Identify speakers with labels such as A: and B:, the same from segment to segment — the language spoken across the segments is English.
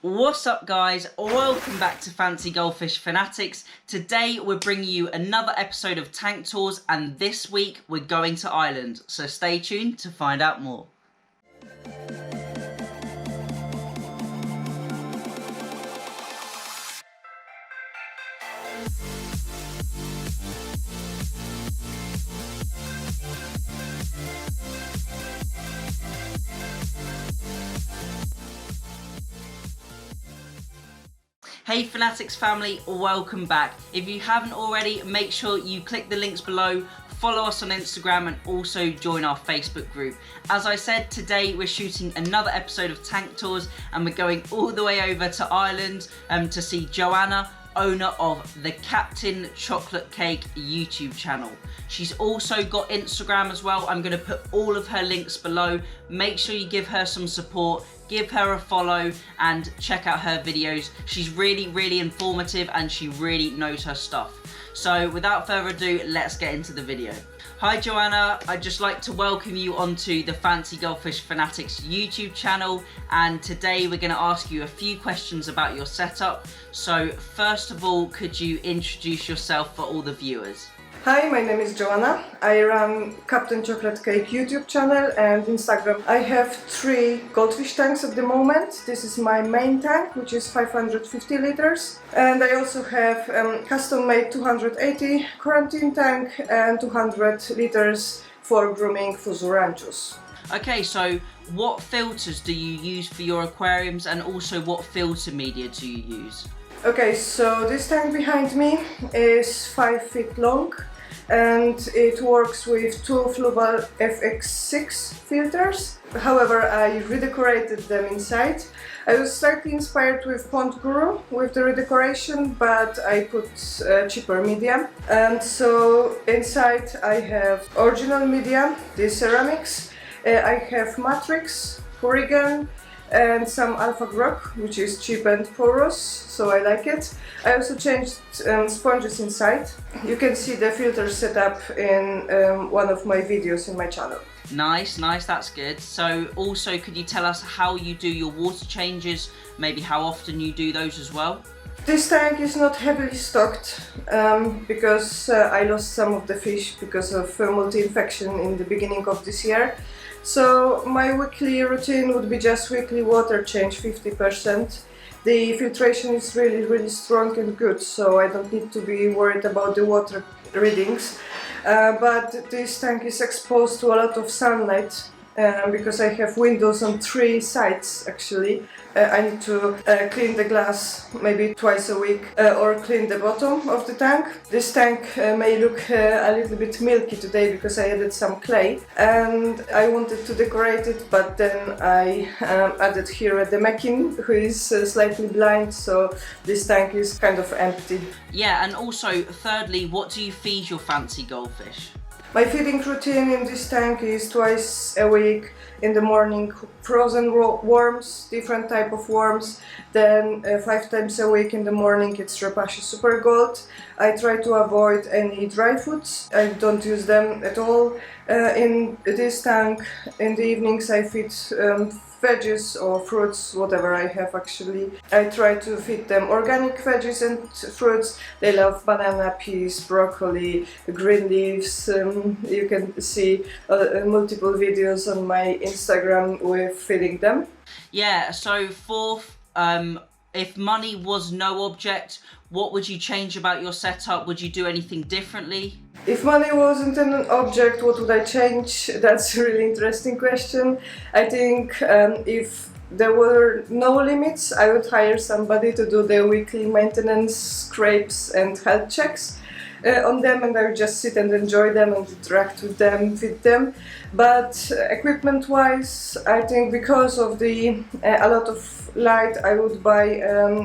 A: What's up guys, welcome back to Fancy Goldfish Fanatics. Today we're bringing you another episode of Tank Tours, and this week we're going to Ireland, so stay tuned to find out more. Hey Fanatics family, welcome back. If you haven't already, make sure you click the links below, follow us on Instagram, and also join our Facebook group. As I said, today we're shooting another episode of Tank Tours, and we're going all the way over to Ireland to see Joanna, owner of the Captain Chocolate Cake YouTube channel. She's also got Instagram as well. I'm going to put all of her links below. Make sure you give her some support, give her a follow, and check out her videos. She's really informative and she really knows her stuff. So without further ado, let's get into the video. Hi Joanna, I'd just like to welcome you onto the Fancy Goldfish Fanatics YouTube channel, and today we're going to ask you a few questions about your setup. So first of all, could you introduce yourself for all the viewers?
B: Hi, my name is Joanna. I run Captain Chocolate Cake YouTube channel and Instagram. I have 3 goldfish tanks at the moment. This is my main tank, which is 550 liters. And I also have custom-made 280 quarantine tank and 200 liters for grooming Fuzu ranchos.
A: Okay, so what filters do you use for your aquariums, and also what filter media do you use?
B: Okay, so this tank behind me is 5 feet long, and it works with 2 Fluval FX6 filters. However, I redecorated them inside. I was slightly inspired with Pond Guru with the redecoration, but I put cheaper media. And so inside I have original media, the ceramics. I have Matrix, Porygon, and some Alpha Grog, which is cheap and porous, so I like it. I also changed sponges inside. You can see the filter setup in one of my videos in my channel.
A: Nice, that's good. So also, could you tell us how you do your water changes, maybe how often you do those as well?
B: This tank is not heavily stocked because I lost some of the fish because of multi-infection in the beginning of this year. So my weekly routine would be just weekly water change, 50%. The filtration is really strong and good, so I don't need to be worried about the water readings. But this tank is exposed to a lot of sunlight because I have windows on 3 sides actually. I need to clean the glass maybe twice a week or clean the bottom of the tank. This tank may look a little bit milky today because I added some clay, and I wanted to decorate it, but then I added here a Demekin who is slightly blind, so this tank is kind of empty.
A: Yeah, and also thirdly, what do you feed your fancy goldfish?
B: My feeding routine in this tank is twice a week. In the morning, frozen worms, different type of worms. Then 5 times a week in the morning it's Repashi Super Gold. I try to avoid any dry foods. I don't use them at all. In this tank, in the evenings I feed veggies or fruits, whatever I have actually. I try to feed them organic veggies and fruits. They love banana, peas, broccoli, green leaves. You can see multiple videos on my Instagram with feeding them.
A: Yeah, so fourth, if money was no object, what would you change about your setup? Would you do anything differently?
B: If money wasn't an object, what would I change? That's a really interesting question. I think if there were no limits, I would hire somebody to do the weekly maintenance, scrapes and health checks on them, and I would just sit and enjoy them and interact with them, feed them. But equipment wise, I think because of the a lot of light, I would buy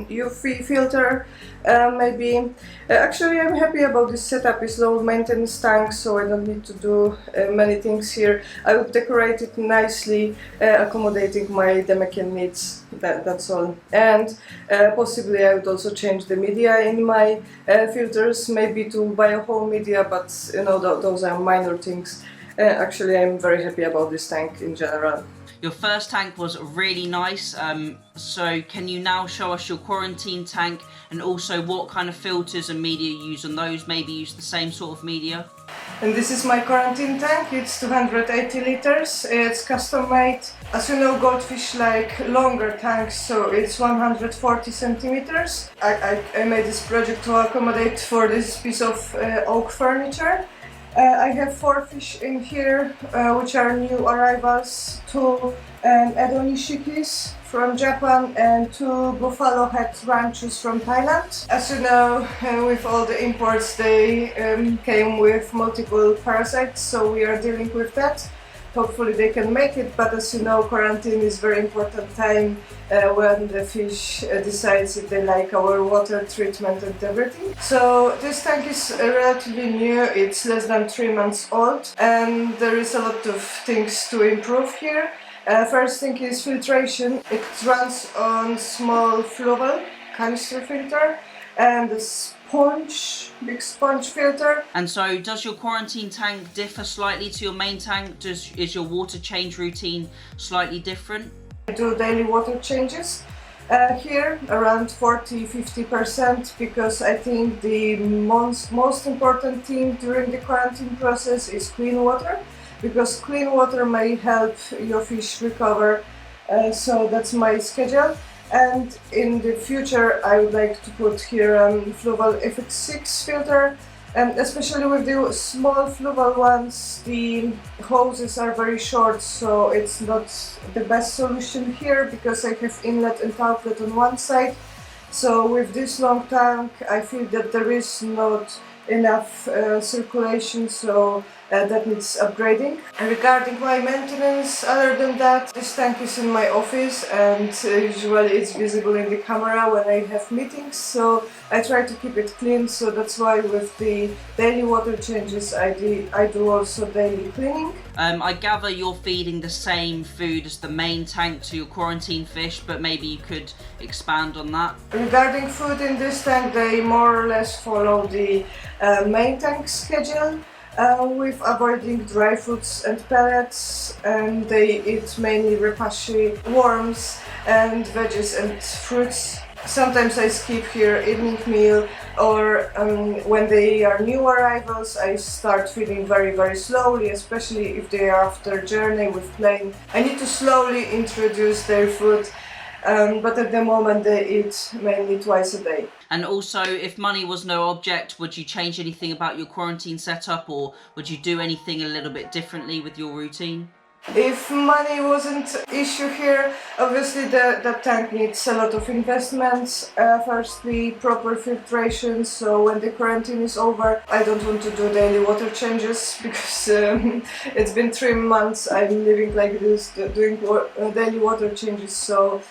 B: UV filter maybe. Actually, I'm happy about this setup. It's low maintenance tank, so I don't need to do many things here. I would decorate it nicely, accommodating my Demekin needs. That's all. And possibly I would also change the media in my filters, maybe to buy a whole media, but you know, those are minor things. Actually, I'm very happy about this tank in general.
A: Your first tank was really nice, so can you now show us your quarantine tank and also what kind of filters and media you use on those? Maybe use the same sort of media?
B: And this is my quarantine tank. It's 280 liters. It's custom made. As you know, goldfish like longer tanks, so it's 140 centimeters. I made this project to accommodate for this piece of oak furniture. I have 4 fish in here, which are new arrivals, 2 Adonishikis from Japan and 2 buffalo head ranchos from Thailand. As you know, with all the imports, they came with multiple parasites, so we are dealing with that. Hopefully they can make it, but as you know, quarantine is very important time when the fish decides if they like our water treatment and everything. So this tank is relatively new, it's less than 3 months old, and there is a lot of things to improve here. First thing is filtration. It runs on small fluval canister filter and a big sponge filter.
A: And so does your quarantine tank differ slightly to your main tank? Is your water change routine slightly different?
B: I do daily water changes here around 40-50%, because I think the most important thing during the quarantine process is clean water, because clean water may help your fish recover, so that's my schedule. And in the future I would like to put here fluval FX6 filter, and especially with the small fluval ones, the hoses are very short, so it's not the best solution here because I have inlet and outlet on one side. So with this long tank I feel that there is not enough circulation, so that needs upgrading. And regarding my maintenance, other than that, this tank is in my office and usually it's visible in the camera when I have meetings, so I try to keep it clean, so that's why with the daily water changes I do also daily cleaning.
A: I gather you're feeding the same food as the main tank to your quarantine fish, but maybe you could expand on that.
B: Regarding food in this tank, they more or less follow the main tank schedule, with avoiding dry foods and pellets, and they eat mainly repashi, worms and veggies and fruits. Sometimes I skip here evening meal, or when they are new arrivals I start feeding very slowly, especially if they are after journey with plane. I need to slowly introduce their food, but at the moment they eat mainly twice a day.
A: And also, if money was no object, would you change anything about your quarantine setup, or would you do anything a little bit differently with your routine?
B: If money wasn't an issue here, obviously the tank needs a lot of investments. Firstly, proper filtration, so when the quarantine is over I don't want to do daily water changes, because it's been 3 months I'm living like this, doing daily water changes, so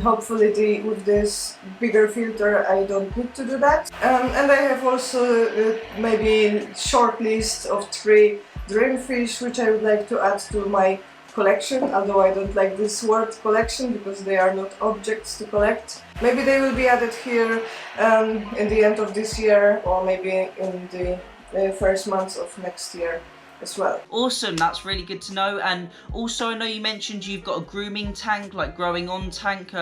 B: hopefully with this bigger filter I don't need to do that. And I have also maybe short list of 3 dream fish which I would like to add to my collection, although I don't like this word collection because they are not objects to collect. Maybe they will be added here in the end of this year, or maybe in the first months of next year as well.
A: Awesome, that's really good to know. And also I know you mentioned you've got a grooming tank, like growing on tank.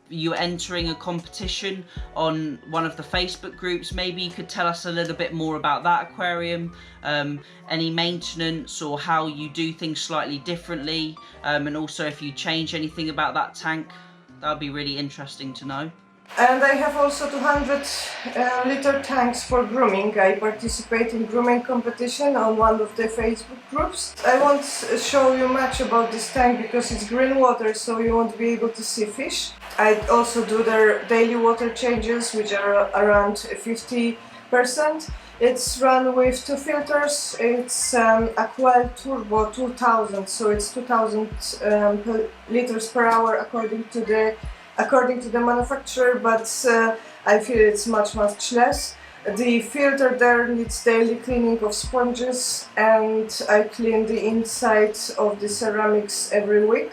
A: You're entering a competition on one of the Facebook groups. Maybe you could tell us a little bit more about that aquarium, any maintenance or how you do things slightly differently, and also if you change anything about that tank. That would be really interesting to know.
B: And I have also 200 liter tanks for grooming. I participate in grooming competition on one of the Facebook groups. I won't show you much about this tank because it's green water, so you won't be able to see fish. I also do their daily water changes, which are around 50%. It's run with 2 filters. It's Aquarium Turbo 2000, so it's 2000 liters per hour according to the manufacturer, but I feel it's much less. The filter there needs daily cleaning of sponges, and I clean the inside of the ceramics every week,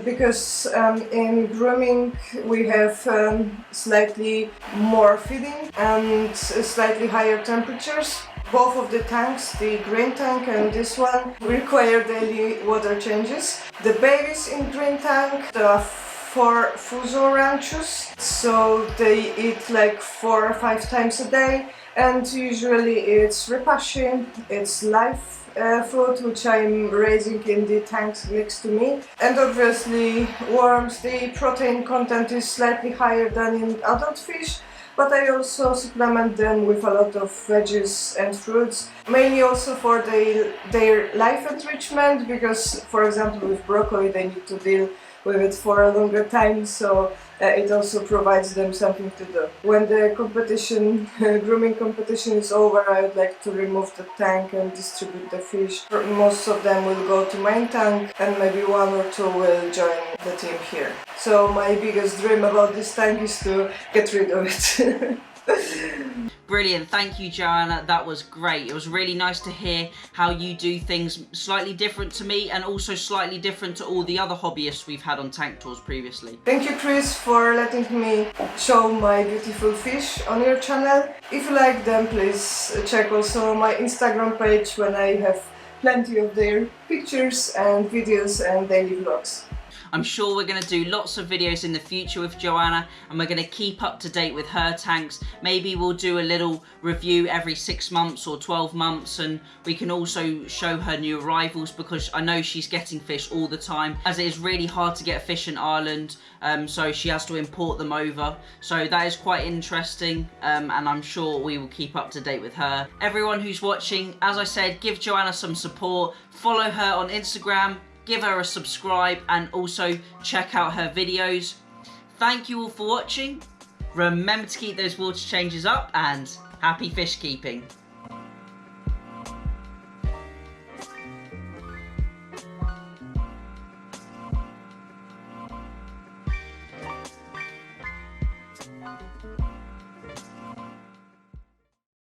B: because in grooming we have slightly more feeding and slightly higher temperatures. Both of the tanks, the green tank and this one, require daily water changes. The babies in green tank, there are 4 fuso ranchos, so they eat like 4 or 5 times a day, and usually it's repashy, it's live food which I'm raising in the tanks next to me, and obviously worms. The protein content is slightly higher than in adult fish, but I also supplement them with a lot of veggies and fruits, mainly also for their life enrichment, because for example with broccoli they need to deal with it for a longer time, so it also provides them something to do. When the competition, grooming competition is over, I would like to remove the tank and distribute the fish. Most of them will go to main tank and maybe 1 or 2 will join the team here. So my biggest dream about this tank is to get rid of it.
A: Brilliant, thank you Joanna, that was great. It was really nice to hear how you do things slightly different to me and also slightly different to all the other hobbyists we've had on tank tours previously.
B: Thank you Chris for letting me show my beautiful fish on your channel. If you like them, please check also my Instagram page when I have plenty of their pictures and videos and daily vlogs.
A: I'm sure we're going to do lots of videos in the future with Joanna, and we're going to keep up to date with her tanks. Maybe we'll do a little review every 6 months or 12 months, and we can also show her new arrivals, because I know she's getting fish all the time, as it is really hard to get fish in Ireland, so she has to import them over. So that is quite interesting, and I'm sure we will keep up to date with her. Everyone who's watching, as I said, give Joanna some support, follow her on Instagram, give her a subscribe, and also check out her videos. Thank you all for watching. Remember to keep those water changes up, and happy fish keeping.